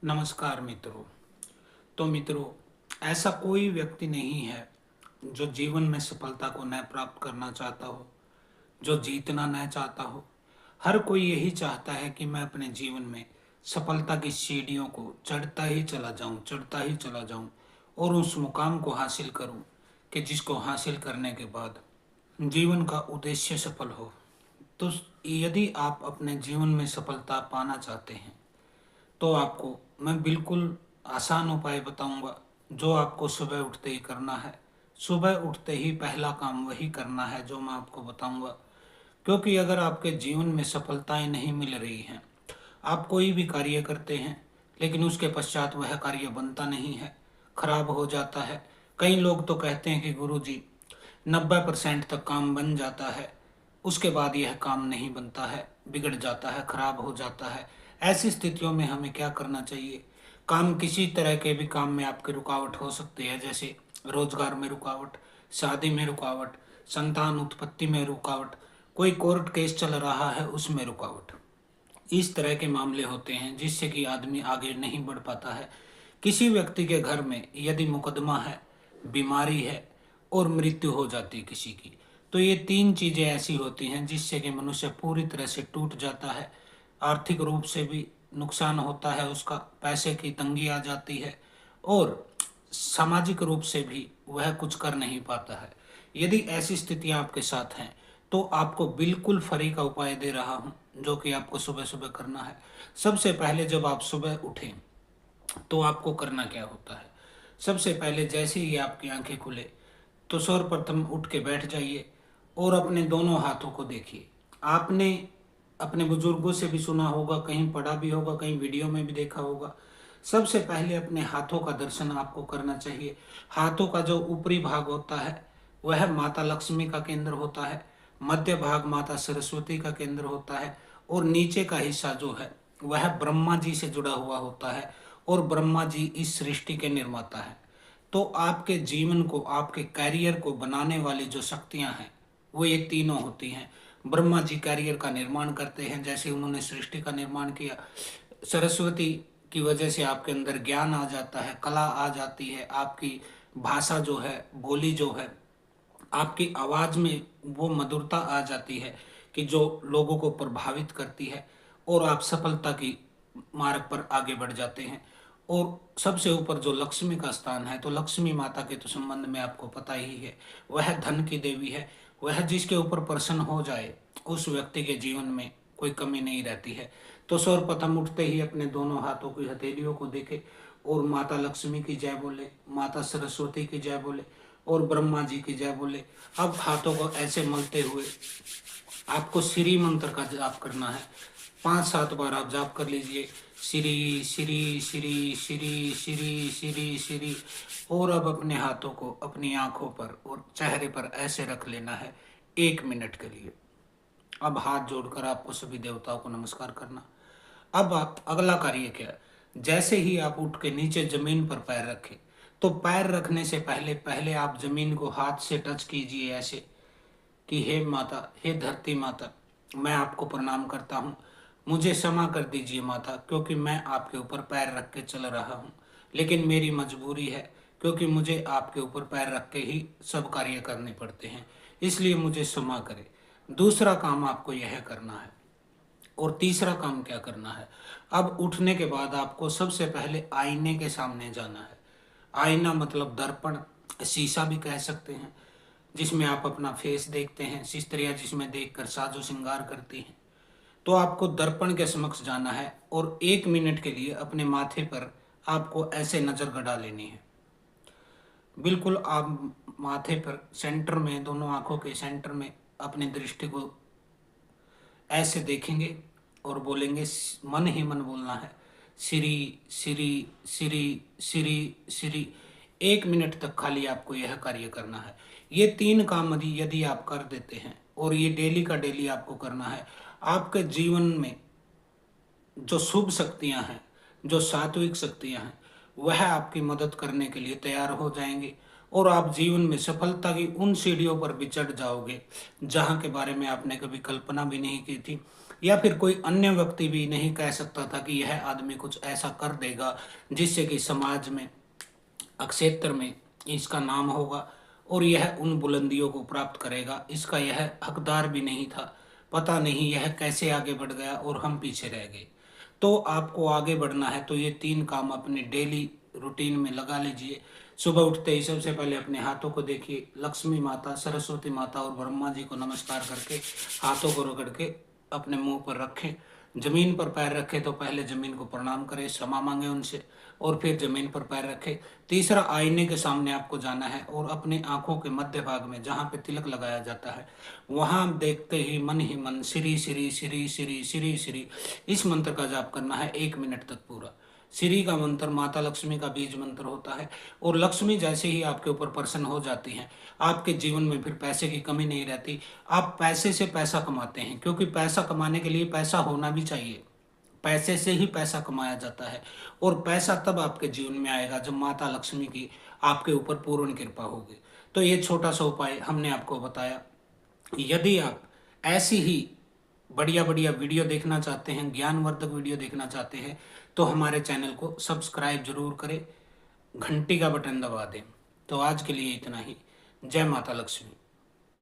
नमस्कार मित्रों। तो मित्रों, ऐसा कोई व्यक्ति नहीं है जो जीवन में सफलता को न प्राप्त करना चाहता हो, जो जीतना न चाहता हो। हर कोई यही चाहता है कि मैं अपने जीवन में सफलता की सीढ़ियों को चढ़ता ही चला जाऊं और उस मुकाम को हासिल करूं कि जिसको हासिल करने के बाद जीवन का उद्देश्य सफल हो। तो यदि आप अपने जीवन में सफलता पाना चाहते हैं तो आपको मैं बिल्कुल आसान उपाय बताऊंगा जो आपको सुबह उठते ही करना है। सुबह उठते ही पहला काम वही करना है जो मैं आपको बताऊंगा, क्योंकि अगर आपके जीवन में सफलताएं नहीं मिल रही हैं, आप कोई भी कार्य करते हैं लेकिन उसके पश्चात वह कार्य बनता नहीं है, खराब हो जाता है। कई लोग तो कहते हैं कि गुरुजी 90% तक काम बन जाता है, उसके बाद यह काम नहीं बनता है, बिगड़ जाता है, खराब हो जाता है। ऐसी स्थितियों में हमें क्या करना चाहिए? काम किसी तरह के भी काम में आपकी रुकावट हो सकती है, जैसे रोजगार में रुकावट, शादी में रुकावट, संतान उत्पत्ति में रुकावट, कोई कोर्ट केस चल रहा है उसमें रुकावट। इस तरह के मामले होते हैं जिससे कि आदमी आगे नहीं बढ़ पाता है। किसी व्यक्ति के घर में यदि मुकदमा है, बीमारी है और मृत्यु हो जाती है किसी की, तो ये तीन चीज़ें ऐसी होती हैं जिससे कि मनुष्य पूरी तरह से टूट जाता है। आर्थिक रूप से भी नुकसान होता है उसका, पैसे की तंगी आ जाती है और सामाजिक रूप से भी वह कुछ कर नहीं पाता है। यदि ऐसी स्थितियां आपके साथ हैं तो आपको बिल्कुल फ्री का उपाय दे रहा हूं जो कि आपको सुबह सुबह करना है। सबसे पहले जब आप सुबह उठें तो आपको करना क्या होता है? सबसे पहले जैसे ही आपकी आंखें खुले तो सर्वप्रथम उठ के बैठ जाइए और अपने दोनों हाथों को देखिए। आपने अपने बुजुर्गों से भी सुना होगा, कहीं पढ़ा भी होगा, कहीं वीडियो में भी देखा होगा। सबसे पहले अपने हाथों का दर्शन आपको करना चाहिए। हाथों का जो ऊपरी भाग होता है वह माता लक्ष्मी का केंद्र होता है, मध्य भाग माता सरस्वती का केंद्र होता है और नीचे का हिस्सा जो है वह ब्रह्मा जी से जुड़ा हुआ होता है और ब्रह्मा जी इस सृष्टि के निर्माता है। तो आपके जीवन को, आपके कैरियर को बनाने वाली जो शक्तियां हैं वो ये तीनों होती हैं। ब्रह्मा जी कैरियर का निर्माण करते हैं, जैसे उन्होंने सृष्टि का निर्माण किया। सरस्वती की वजह से आपके अंदर ज्ञान आ जाता है, कला आ जाती है, आपकी भाषा जो है, बोली जो है, आपकी आवाज में वो मधुरता आ जाती है कि जो लोगों को प्रभावित करती है और आप सफलता की मार्ग पर आगे बढ़ जाते हैं। और सबसे ऊपर जो लक्ष्मी का स्थान है, तो लक्ष्मी माता के तो संबंध में आपको पता ही है, वह धन की देवी है। वह जिसके ऊपर प्रसन्न हो जाए उस व्यक्ति के जीवन में कोई कमी नहीं रहती है। तो सर्वप्रथम उठते ही अपने दोनों हाथों की हथेलियों को देखे और माता लक्ष्मी की जय बोले, माता सरस्वती की जय बोले और ब्रह्मा जी की जय बोले। अब हाथों को ऐसे मलते हुए आपको श्री मंत्र का जाप करना है। 5-7 बार आप जाप कर लीजिए, श्री श्री श्री श्री श्री श्री श्री। और अब अपने हाथों को अपनी आंखों पर और चेहरे पर ऐसे रख लेना है 1 मिनट के लिए। अब हाथ जोड़कर आपको सभी देवताओं को नमस्कार करना। अब आप अगला कार्य क्या है? जैसे ही आप उठ के नीचे जमीन पर पैर रखें, तो पैर रखने से पहले पहले आप जमीन को हाथ से टच कीजिए ऐसे कि हे माता, हे धरती माता, मैं आपको प्रणाम करता हूँ। मुझे क्षमा कर दीजिए माता, क्योंकि मैं आपके ऊपर पैर रख के चल रहा हूँ, लेकिन मेरी मजबूरी है क्योंकि मुझे आपके ऊपर पैर रख के ही सब कार्य करने पड़ते हैं, इसलिए मुझे क्षमा करें। दूसरा काम आपको यह करना है। और तीसरा काम क्या करना है? अब उठने के बाद आपको सबसे पहले आईने के सामने जाना है। आईना मतलब दर्पण, शीशा भी कह सकते हैं, जिसमें आप अपना फेस देखते हैं। स्त्रियां जिसमें देखकर साजो श्रृंगार करती हैं। तो आपको दर्पण के समक्ष जाना है और 1 मिनट के लिए अपने माथे पर आपको ऐसे नजर गड़ा लेनी है। बिल्कुल आप माथे पर सेंटर में, दोनों आंखों के सेंटर में अपनी दृष्टि को ऐसे देखेंगे और बोलेंगे, मन ही मन बोलना है, श्री श्री श्री श्री श्री। 1 मिनट तक खाली आपको यह कार्य करना है। ये तीन काम यदि आप कर देते हैं और ये डेली का डेली आपको करना है, आपके जीवन में जो शुभ शक्तियां हैं, जो सात्विक शक्तियां हैं, वह आपकी मदद करने के लिए तैयार हो जाएंगे और आप जीवन में सफलता की उन सीढ़ियों पर भी चढ़ जाओगे जहां के बारे में आपने कभी कल्पना भी नहीं की थी। या फिर कोई अन्य व्यक्ति भी नहीं कह सकता था कि यह आदमी कुछ ऐसा कर देगा जिससे कि समाज में, क्षेत्र में इसका नाम होगा और यह उन बुलंदियों को प्राप्त करेगा। इसका यह हकदार भी नहीं था। पता नहीं यह कैसे आगे बढ़ गया और हम पीछे रह गए। तो आपको आगे बढ़ना है तो ये 3 काम अपने डेली रूटीन में लगा लीजिए। सुबह उठते ही सबसे पहले अपने हाथों को देखिए, लक्ष्मी माता, सरस्वती माता और ब्रह्मा जी को नमस्कार करके हाथों को रगड़ के अपने मुंह पर रखें। जमीन पर पैर रखें तो पहले जमीन को प्रणाम करें, क्षमा मांगे उनसे, और फिर जमीन पर पैर रखें। तीसरा, आईने के सामने आपको जाना है और अपने आंखों के मध्य भाग में जहाँ पे तिलक लगाया जाता है वहाँ देखते ही मन श्री श्री श्री श्री श्री श्री इस मंत्र का जाप करना है 1 मिनट तक पूरा। श्री का मंत्र माता लक्ष्मी का बीज मंत्र होता है और लक्ष्मी जैसे ही आपके ऊपर प्रसन्न हो जाती हैं, आपके जीवन में फिर पैसे की कमी नहीं रहती। आप पैसे से पैसा कमाते हैं, क्योंकि पैसा कमाने के लिए पैसा होना भी चाहिए। पैसे से ही पैसा कमाया जाता है और पैसा तब आपके जीवन में आएगा जब माता लक्ष्मी की आपके ऊपर पूर्ण कृपा होगी। तो ये छोटा सा उपाय हमने आपको बताया। यदि आप ऐसी ही बढ़िया बढ़िया वीडियो देखना चाहते हैं, ज्ञानवर्धक वीडियो देखना चाहते हैं, तो हमारे चैनल को सब्सक्राइब जरूर करें, घंटी का बटन दबा दें। तो आज के लिए इतना ही। जय माता लक्ष्मी।